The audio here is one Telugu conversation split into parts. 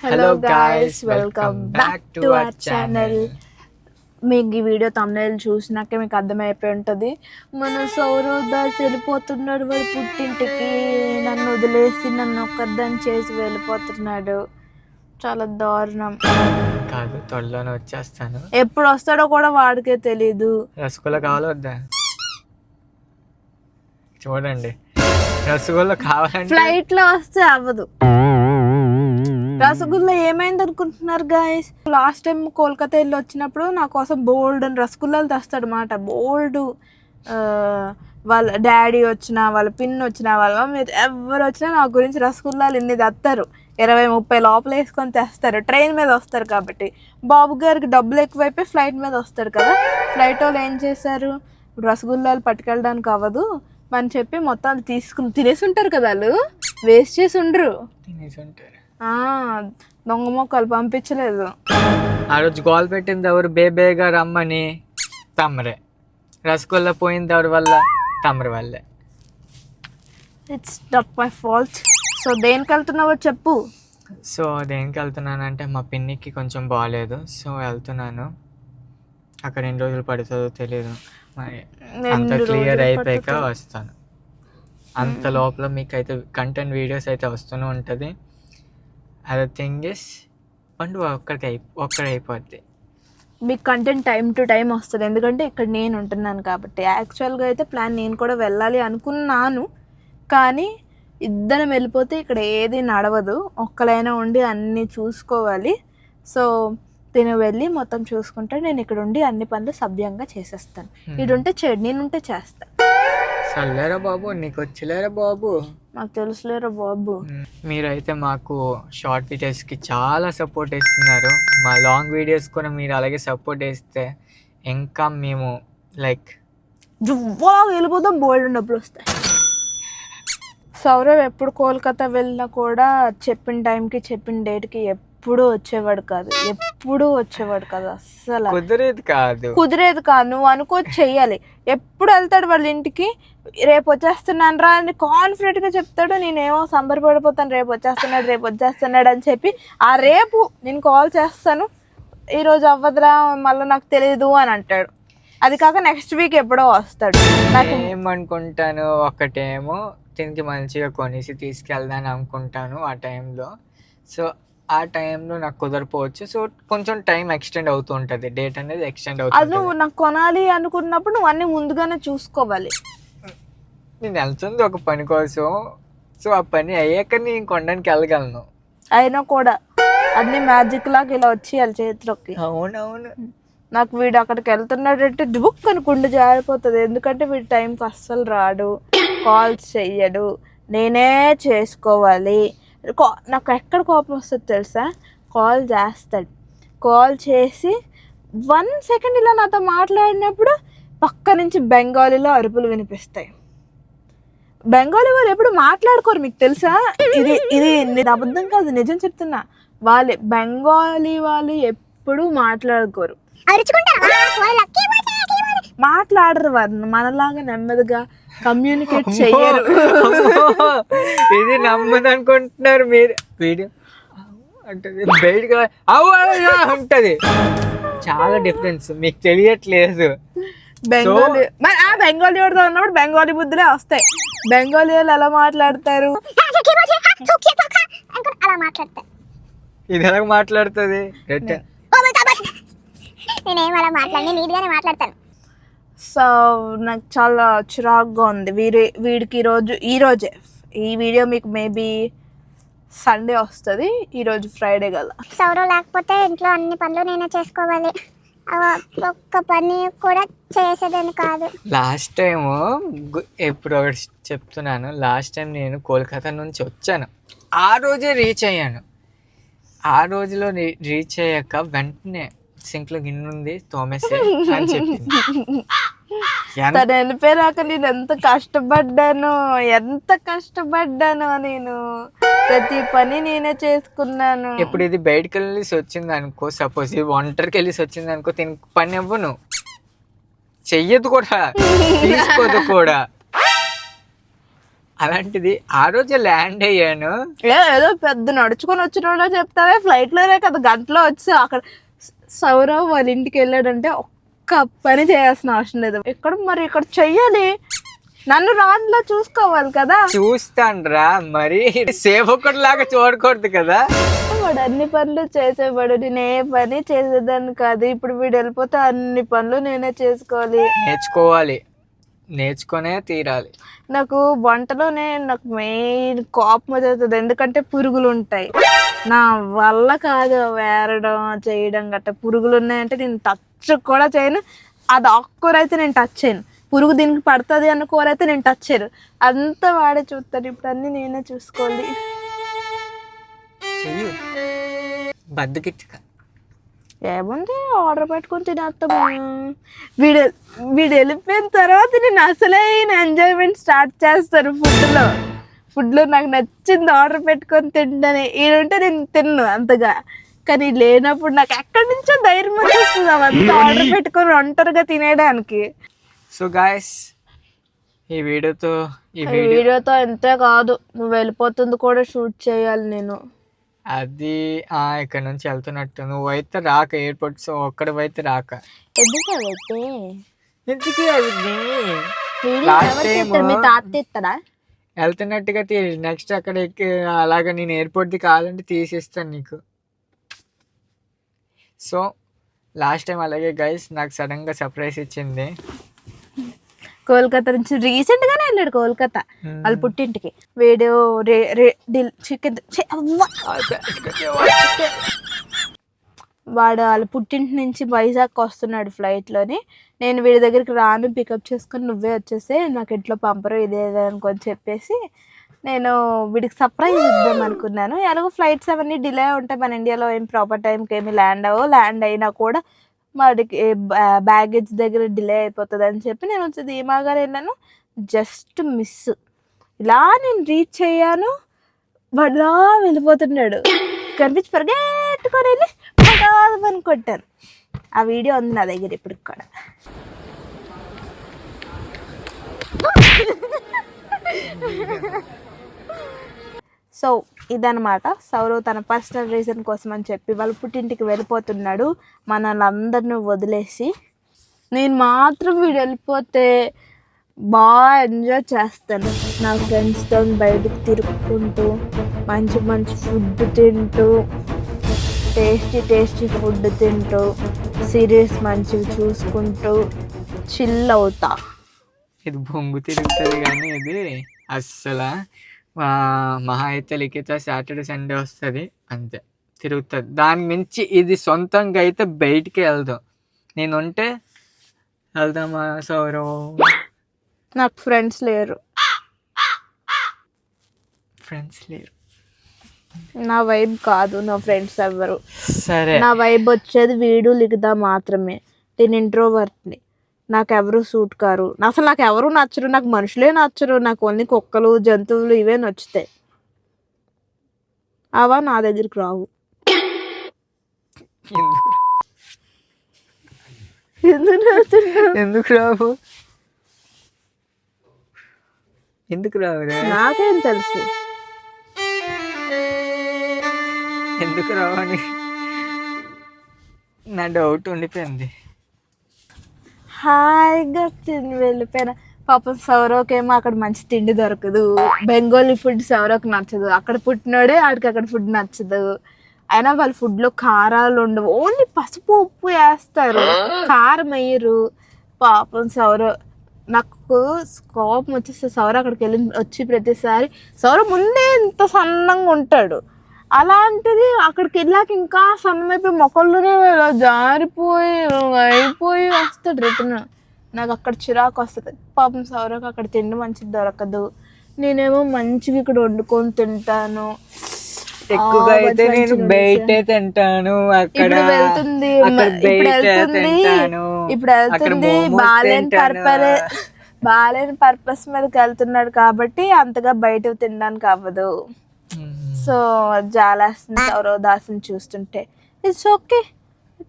Hello guys, welcome back to our channel. మీకు ఈ వీడియో thumbnail చూసినాకే మీకు అర్థమైపోయి ఉంటుంది. మన సౌరవ్ వెళ్ళిపోతున్నాడు వాడి పుట్టింటికి. నన్ను వదిలేసి నన్ను ఒక్కదాన్ని చేసి వెళ్ళిపోతున్నాడు. చాలా దారుణం. కాదు, త్వరలోనే వచ్చేస్తాను. ఎప్పుడు వస్తాడో కూడా వాడికే తెలీదు. రసగుల్లా కావాలా వద్దా? చూడండి, రసగుల్లా కావాలంటే ఫ్లైట్ లో వస్తే అవ్వదు. రసగుల్లా ఏమైంది అనుకుంటున్నారు గాయస్? లాస్ట్ టైం కోల్కతా వెళ్ళి వచ్చినప్పుడు నా కోసం బోల్డ్ అని రసగుల్లాలు తెస్తాడు అన్నమాట. బోల్డ్ వాళ్ళ డాడీ వచ్చినా, వాళ్ళ పిన్ వచ్చినా, వాళ్ళ మమ్మీ ఎవరు వచ్చినా నా గురించి రసగుల్లాలు ఇన్ని తెస్తారు. 20-30 లోపల వేసుకొని తెస్తారు. ట్రైన్ మీద వస్తారు కాబట్టి. బాబు గారికి డబ్బులు ఎక్కువైపోయి ఫ్లైట్ మీద వస్తారు కదా. ఫ్లైట్ వాళ్ళు ఏం చేశారు, రసగుల్లాలు పట్టుకెళ్ళడానికి అవ్వదు అని చెప్పి మొత్తం తీసుకుని తినేసి ఉంటారు కదా. వాళ్ళు వేస్ట్ చేసి ఉండరు. దొంగ మొక్కలు పంపించలేదు. ఆ రోజు గోల్ పెట్టింది ఎవరు? బేబేగా రమ్మని తమ్మరే. రసగుల్లా పోయింది ఎవరి వల్ల? తమ్మరి వల్లే. It's not my fault. So దేనికి వెళ్తున్నావో చెప్పు. సో దేనికి వెళ్తున్నానంటే మా పిన్నికి కొంచెం బాగాలేదు. సో వెళ్తున్నాను. అక్కడ ఎన్ని రోజులు పడుతుందో తెలియదు. మరి అంత క్లియర్ అయిపోయాక వస్తాను. అంత లోపల మీకు అయితే కంటెంట్ వీడియోస్ అయితే వస్తూనే ఉంటుంది. అదే థింగ్ ఇస్ పండు ఒక్కడైపోద్ది. మీకు కంటెంట్ టైం టు టైం వస్తుంది. ఎందుకంటే ఇక్కడ నేను ఉంటున్నాను కాబట్టి. యాక్చువల్గా అయితే ప్లాన్ నేను కూడా వెళ్ళాలి అనుకున్నాను, కానీ ఇద్దరం వెళ్ళిపోతే ఇక్కడ ఏది నడవదు. ఒక్కలైనా ఉండి అన్నీ చూసుకోవాలి. సో నేను వెళ్ళి మొత్తం చూసుకుంటే నేను ఇక్కడ ఉండి అన్ని పనులు సభ్యంగా చేసేస్తాను. ఇడుంటే నేనుంటే చేస్తాను. సర్లేరా బాబు, నీకు వచ్చలేరా బాబు? నాకు తెలుసులేరా బాబు. మీరైతే మాకు షార్ట్ వీడియోస్కి చాలా సపోర్ట్ ఇస్తున్నారు. మా లాంగ్ వీడియోస్ కూడా మీరు అలాగే సపోర్ట్ ఇస్తే ఇంకా మేము లైక్ జువ్వా వెళ్ళిపోతాం. బోల్డ్ డబ్బులు వస్తాయి. సౌరవ్ ఎప్పుడు కోల్కతా వెళ్ళినా కూడా చెప్పిన టైంకి చెప్పిన డేట్కి ఎప్పుడూ వచ్చేవాడు కాదు. అస్సలు కుదిరేది కాదు. నువ్వు అనుకో చెయ్యాలి. ఎప్పుడు వెళ్తాడు వాళ్ళ ఇంటికి, రేపు వచ్చేస్తున్నాను రా అని కాన్ఫిడెంట్గా చెప్తాడు. నేనేమో సంబరపడిపోతాను, రేపు వచ్చేస్తున్నాడు అని చెప్పి ఆ రేపు నేను కాల్ చేస్తాను, ఈరోజు అవ్వదురా మళ్ళీ నాకు తెలియదు అని అంటాడు. అది కాక నెక్స్ట్ వీక్ ఎప్పుడో వస్తాడు. నాకు ఏమనుకుంటాను, ఒకటేమో దీనికి మంచిగా కొనేసి తీసుకెళ్దాను అనుకుంటాను ఆ టైంలో. సో ఆ టైంలో నాకు కుదరపోవచ్చు. సో కొంచెం టైం ఎక్స్టెండ్ అవుతూ ఉంటుంది, డేట్ అనేది ఎక్స్టెండ్ అవుతుంది. అది నువ్వు నాకు కొనాలి అనుకున్నప్పుడు నువ్వు అన్నీ ముందుగానే చూసుకోవాలి. నేను వెళ్తుంది ఒక పని కోసం. సో ఆ పని అయ్యాక నేను కొనడానికి వెళ్ళగలను. అయినా కూడా అన్ని మ్యాజిక్ లాగా ఇలా వచ్చి వాళ్ళ చేతిలోకి. అవునవును. నాకు వీడు అక్కడికి వెళ్తున్నాడంటే బుక్ అని గుండె జారిపోతుంది. ఎందుకంటే వీడు టైంకి అస్సలు రాడు, కాల్స్ చెయ్యడు, నేనే చేసుకోవాలి. నాకు ఎక్కడ కోపం వస్తుంది తెలుసా? కాల్ చేస్తాడు, కాల్ చేసి 1 సెకండ్ ఇలా నాతో మాట్లాడినప్పుడు పక్క నుంచి బెంగాలీలో అరుపులు వినిపిస్తాయి. బెంగాలీ వాళ్ళు ఎప్పుడు మాట్లాడుకోరు, మీకు తెలుసా? ఇది అబద్ధం కాదు, నిజం చెప్తున్నా. బెంగాలీ వాళ్ళు ఎప్పుడు మాట్లాడుకోరు, మాట్లాడరు. వాళ్ళు మనలాగా నెమ్మదిగా కమ్యూనికేట్ చెయ్యరు. ఇది నమ్మదు అనుకుంటున్నారు మీరు. వీడియో అంటే బయటగా ఉంటది, చాలా డిఫరెన్స్ మీకు తెలియట్లేదు. బెంగాలీ బెంగాలీ వాడితో ఉన్నప్పుడు బెంగాలీ బుద్ధులే వస్తాయి. బెంగాలీ వాళ్ళు ఎలా మాట్లాడతారు? ఇది ఎలా మాట్లాడుతుంది? సో నాకు చాలా చిరాగ్గా ఉంది. వీడికి ఈరోజే ఈ వీడియో మీకు మేబీ సండే వస్తుంది. ఈరోజు ఫ్రైడే కదా. సౌరవ్ లేకపోతే ఇంట్లో అన్ని పనులు నేనే చేసుకోవాలి. ఒక్క పని కూడా చేసేదని కాదు. లాస్ట్ టైం ఎప్పుడు ఒకటి చెప్తున్నాను, లాస్ట్ టైం నేను కోల్కతా నుంచి వచ్చాను, ఆ రోజే రీచ్ అయ్యాను. ఆ రోజులో రీచ్ అయ్యాక వెంటనే సింక్లో గిన్నె ఉంది తోమేసే అని చెప్పింది. తను వెళ్ళిపోయాక నేను ఎంత కష్టపడ్డాను. నేను ప్రతి పని నేనే చేసుకున్నాను. ఇప్పుడు ఇది బయటకు వెళ్ళేసి వచ్చింది అనుకో, సపోజ్ ఇది ఒంటరికి వెళ్ళేసి వచ్చింది అనుకో, దీనికి పని ఇవ్వను, చెయ్యదు కూడా, తీసుకోదు కూడా. అలాంటిది ఆ రోజు ల్యాండ్ అయ్యాను. ఏదో పెద్ద నడుచుకొని వచ్చిన చెప్తావే, ఫ్లైట్ లోనే కదా గంటలో వచ్చి అక్కడ సౌరవ్ వాళ్ళ ఇంటికి వెళ్ళాడంటే ఒక్క పని చేయాల్సిన అవసరం లేదు. ఇక్కడ చెయ్యాలి, నన్ను రాన్లో చూసుకోవాలి కదా. చూస్తాండ్రా, మరి సేవకుడు లాగా చూడకూడదు కదా. వాడు అన్ని పనులు చేసేవాడు, నేను ఏ పని చేసేదాన్ని కాదు. ఇప్పుడు వీడు వెళ్ళిపోతే అన్ని పనులు నేనే చేసుకోవాలి. నేర్చుకునే తీరాలి. నాకు వంటలోనే నాకు మెయిన్ కోపం వచ్చేస్తుంది, ఎందుకంటే పురుగులు ఉంటాయి. నా వల్ల కాదు వేరడం చేయడం గట్రా. పురుగులు ఉన్నాయంటే నేను టచ్ కూడా చేయను. అది ఆకుకూర అయితే నేను టచ్ చేయను, పురుగు దీనికి పడుతుంది అన్న కూర అయితే నేను టచ్ చేయను. అంతా వాడే చూస్తాడు. ఇప్పుడు అన్నీ నేనే చూసుకోవాలి. చెయ్యు బద్దకిచ్చక. ఏముంది, ఆర్డర్ పెట్టుకొని తినేస్తాము. వీడు వెళ్ళిపోయిన తర్వాత నేను అసలైన ఎంజాయ్మెంట్ స్టార్ట్ చేస్తాను ఫుడ్లో నాకు నచ్చింది ఆర్డర్ పెట్టుకొని తింటానే. ఈడుంటే నేను తిన్ను అంతగా, కానీ లేనప్పుడు నాకు ఎక్కడి నుంచో ధైర్యం వచ్చేస్తుంది అవంతా ఆర్డర్ పెట్టుకొని ఒంటరిగా తినేయడానికి. సో గాయస్, ఈ వీడియోతో ఎంతే కాదు, నువ్వు వెళ్ళిపోతుంది కూడా షూట్ చేయాలి నేను. అది ఇక్కడ నుంచి వెళ్తున్నట్టు నువ్వైతే రాక ఎయిర్పోర్ట్. సో ఒక్కడివైతే రాక. వెళ్తున్నట్టుగా నెక్స్ట్ అక్కడ అలాగా నేను ఎయిర్పోర్ట్ది కావాలంటే తీసిస్తాను నీకు. సో లాస్ట్ టైం అలాగే గైస్ నాకు సడన్గా సర్ప్రైజ్ ఇచ్చింది. కోల్కతా నుంచి రీసెంట్ గానే వెళ్ళాడు కోల్కతా వాళ్ళ పుట్టింటికి. వీడియో చికెన్ వాడు వాళ్ళ పుట్టింటి నుంచి వైజాగ్ వస్తున్నాడు ఫ్లైట్లోని. నేను వీడి దగ్గరికి రాను, పికప్ చేసుకొని నువ్వే వచ్చేసి నాకు ఇంట్లో పంపరు ఇదేదో అనుకొని చెప్పేసి నేను వీడికి సర్ప్రైజ్ ఇద్దాం అనుకున్నాను. ఎలాగో ఫ్లైట్స్ అవన్నీ డిలే ఉంటాయి, మన ఇండియాలో ఏం ప్రాపర్ టైంకి ఏమి ల్యాండ్ అయినా కూడా వాడికి బ్యాగేజ్ దగ్గర డిలే అయిపోతుంది అని చెప్పి నేను వచ్చి ధీమాగా వెళ్ళాను. జస్ట్ మిస్, ఇలా నేను రీచ్ అయ్యాను, వాడులా వెళ్ళిపోతున్నాడు. కనిపించి పరిగెట్టుకొని వెళ్ళి పటాలని కొట్టాను. ఆ వీడియో ఉంది నా దగ్గర ఇప్పుడు కూడా. సో ఇదనమాట, సౌరవ్ తన పర్సనల్ రీజన్ కోసం అని చెప్పి వాళ్ళ పుట్టింటికి వెళ్ళిపోతున్నాడు మనల్ని అందరిని వదిలేసి. నేను మాత్రం వీడు వెళ్ళిపోతే బాగా ఎంజాయ్ చేస్తాను. నా ఫ్రెండ్స్తో బయటకు తిరుగుకుంటూ మంచి మంచి ఫుడ్ తింటూ, టేస్టీ ఫుడ్ తింటూ, సిరీస్ మంచిగా చూసుకుంటూ చిల్ అవుతా. ఇది బొంగు తిరుగుతుంది కానీ ఇది అస్సలు మహా అయితే లిఖిత సాటర్డే సండే వస్తుంది అంతే తిరుగుతుంది. దాని మించి ఇది సొంతంగా అయితే బయటికి వెళ్దాం. నేను ఉంటే వెళ్దామా సౌరవ్? నాకు ఫ్రెండ్స్ లేరు. నా వైబ్ కాదు నా ఫ్రెండ్స్ ఎవ్వరు. సరే, నా వైబ్ వచ్చేది వీడు లిఖిత మాత్రమే. నేను ఇంట్రోవర్ట్ని, నాకెవరు సూట్ కారు. అసలు నాకు ఎవరు నచ్చరు, నాకు మనుషులే నచ్చరు. నాకు ఓన్లీ కుక్కలు జంతువులు ఇవే నచ్చుతాయి. అవా నా దగ్గరికి రావు. ఎందుకు రావు? నాకేం తెలుసు ఎందుకు రావని నా డౌట్ ఉండిపోయింది. హాయిగా తిని వెళ్ళిపోయినా. పాపం సౌరవ్కేమో అక్కడ మంచి తిండి దొరకదు, బెంగాలీ ఫుడ్ సౌరవ్కి నచ్చదు. అక్కడ పుట్టినోడే ఆడికి అక్కడ ఫుడ్ నచ్చదు. అయినా వాళ్ళ ఫుడ్లో కారాలు ఉండవు, ఓన్లీ పసుపు ఉప్పు వేస్తారు, కారం వేయరు. పాపం సౌరవ్ నాకు కోపం వచ్చేస్తే సౌరవ్ అక్కడికి వచ్చి ప్రతిసారి సౌరవ్ ముందే ఇంత సన్నంగా ఉంటాడు, అలాంటిది అక్కడికి వెళ్ళాక ఇంకా సన్నమైపోయి మొక్కల్లోనే జారిపోయి అయిపోయి వస్తాడు రిటర్న్. నాకు అక్కడ చిరాకు వస్తుంది. పాపం సౌరవ్కి అక్కడ తిండి మంచిది దొరకదు. నేనేమో మంచిగా ఇక్కడ వండుకొని తింటాను. ఎక్కువగా అయితే నేను బయటే తింటాను. అక్కడ వెళ్తుంది బాలేని పర్పస్ మీదకి వెళ్తున్నాడు కాబట్టి అంతగా బయట తినడానికి అవ్వదు. సో జాలేస్తుంది సౌరవ్ దాస్ని చూస్తుంటే. ఇట్స్ ఓకే,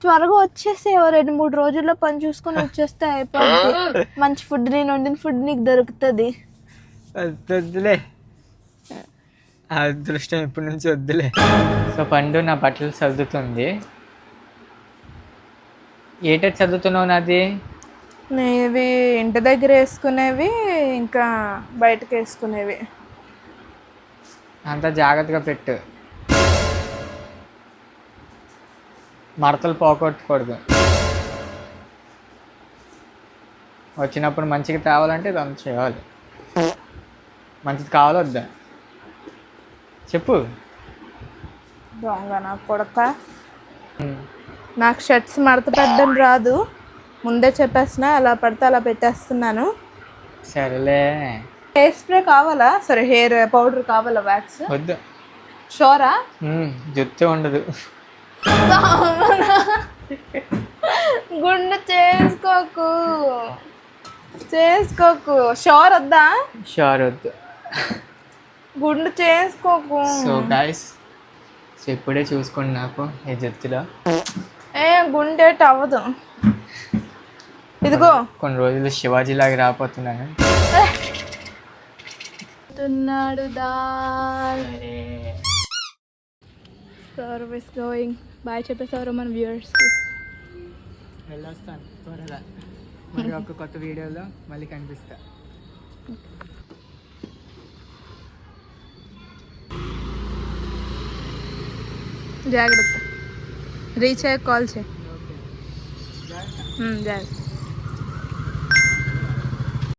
త్వరగా వచ్చేసి 2-3 రోజుల్లో పని చూసుకొని వచ్చేస్తే అయిపోతుంది. మంచి ఫుడ్, నేను వండిన ఫుడ్ నీకు దొరుకుతుంది. వద్దులే, ఆ అదృష్టం ఇప్పటి నుంచి వద్దులే. సో పండు నా బట్టలు సర్దుతుంది. ఏటది చదువుతున్నావు నాది? ఇవి ఇంటి దగ్గర వేసుకునేవి, ఇంకా బయటకు వేసుకునేవి. అంత జాగ్రత్తగా పెట్టు, మడతలు పోగొట్టకూడదు. వచ్చినప్పుడు మంచిగా తేవాలంటే ఇదంతా చేయాలి. మంచిది కావాలో వద్దా చెప్పు. దొంగ నా కొడక, నాకు షర్ట్స్ మడత పెట్టడం రాదు, ముందే చెప్పేస్తున్నా. అలా పడితే అలా పెట్టేస్తున్నాను. సరేలే. హెయిర్ స్ప్రే కావాలా? సరే, హెయిర్ పౌడర్ కావాలా? వ్యాక్స్ వద్దు. షోరా? జుత్తు ఉండదు. గుండు చేసుకోకు చేసుకోకు. షోర్ వద్దా? షూర్ వద్దు. గుండు చేసుకోకు. సో గైస్, సో ఇప్పుడే చూసుకోండి నాకు ఈ జుత్తులో. గుండేట్ అవ్వదు. ఇదిగో కొన్ని రోజులు శివాజీ లాగా రాపోతున్నాను. Service going. బాయ్ చెప్పేసారు మన వ్యూవర్స్కి. వెళ్ళొస్తాను త్వరగా. మరి ఒక కొత్త వీడియోలో మళ్ళీ కనిపిస్తా. జాగ్రత్త. రీచ్ అయ్యే కాల్ చేయి. జాగ్రత్త.